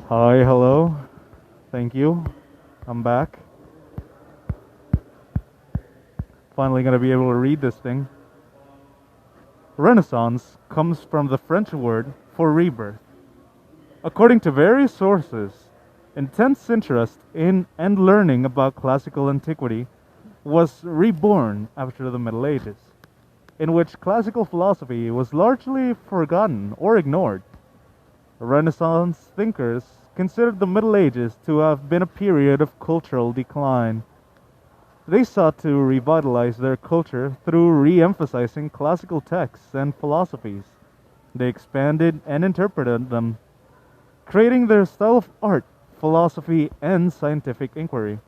Hi, hello. Thank you. I'm back. Finally gonna be able to read this thing. Renaissance comes from the French word for rebirth. According to various sources, intense interest in and learning about classical antiquity was reborn after the Middle Ages, in which classical philosophy was largely forgotten or ignored. Renaissance thinkers considered the Middle Ages to have been a period of cultural decline. They sought to revitalize their culture through re-emphasizing classical texts and philosophies. They expanded and interpreted them, creating their style of art, philosophy, and scientific inquiry.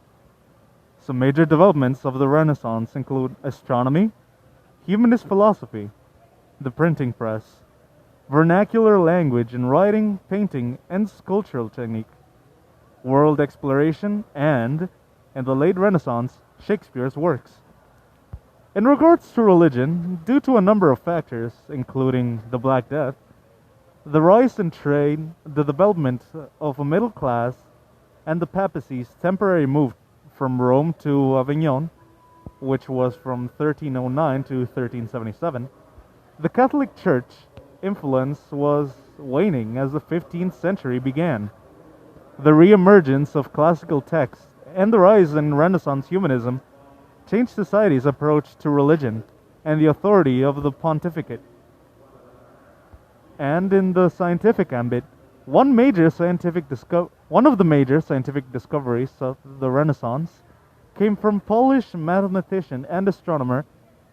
Some major developments of the Renaissance include astronomy, humanist philosophy, the printing press, vernacular language in writing, painting, and sculptural technique, world exploration, and, in the late Renaissance, Shakespeare's works. In regards to religion, due to a number of factors, including the Black Death, the rise in trade, the development of a middle class, and the papacy's temporary move from Rome to Avignon, which was from 1309 to 1377, the Catholic Church influence was waning as the 15th century began. The re-emergence of classical texts and the rise in Renaissance humanism changed society's approach to religion and the authority of the pontificate. And in the scientific ambit, one of the major scientific discoveries of the Renaissance came from Polish mathematician and astronomer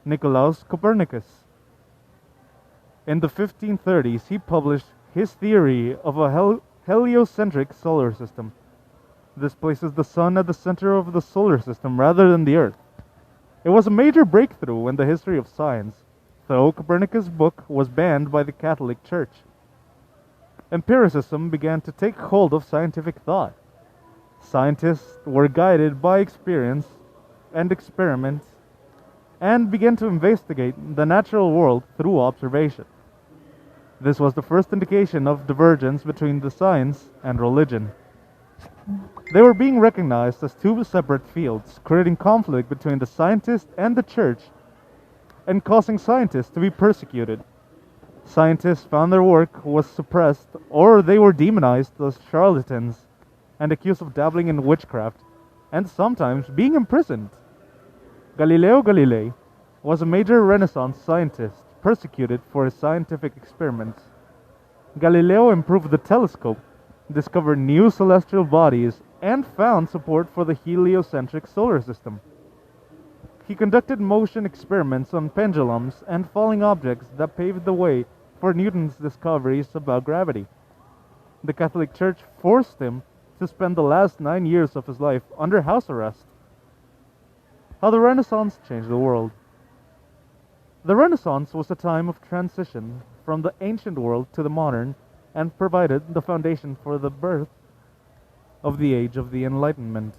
Nicolaus Copernicus. In the 1530s, he published his theory of a heliocentric solar system. This places the sun at the center of the solar system rather than the Earth. It was a major breakthrough in the history of science, though Copernicus' book was banned by the Catholic Church. Empiricism began to take hold of scientific thought. Scientists were guided by experience and experiments and began to investigate the natural world through observation. This was the first indication of divergence between the science and religion. They were being recognized as two separate fields, creating conflict between the scientist and the church and causing scientists to be persecuted. Scientists found their work was suppressed or they were demonized as charlatans and accused of dabbling in witchcraft and sometimes being imprisoned. Galileo Galilei was a major Renaissance scientist persecuted for his scientific experiments. Galileo improved the telescope, discovered new celestial bodies, and found support for the heliocentric solar system. He conducted motion experiments on pendulums and falling objects that paved the way for Newton's discoveries about gravity. The Catholic Church forced him to spend the last 9 years of his life under house arrest. How the Renaissance changed the world. The Renaissance was a time of transition from the ancient world to the modern and provided the foundation for the birth of the age of the Enlightenment.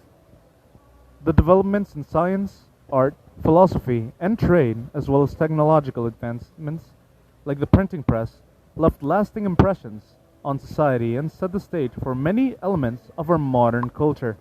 The developments in science, art, philosophy, and trade, as well as technological advancements like the printing press, left lasting impressions on society and set the stage for many elements of our modern culture.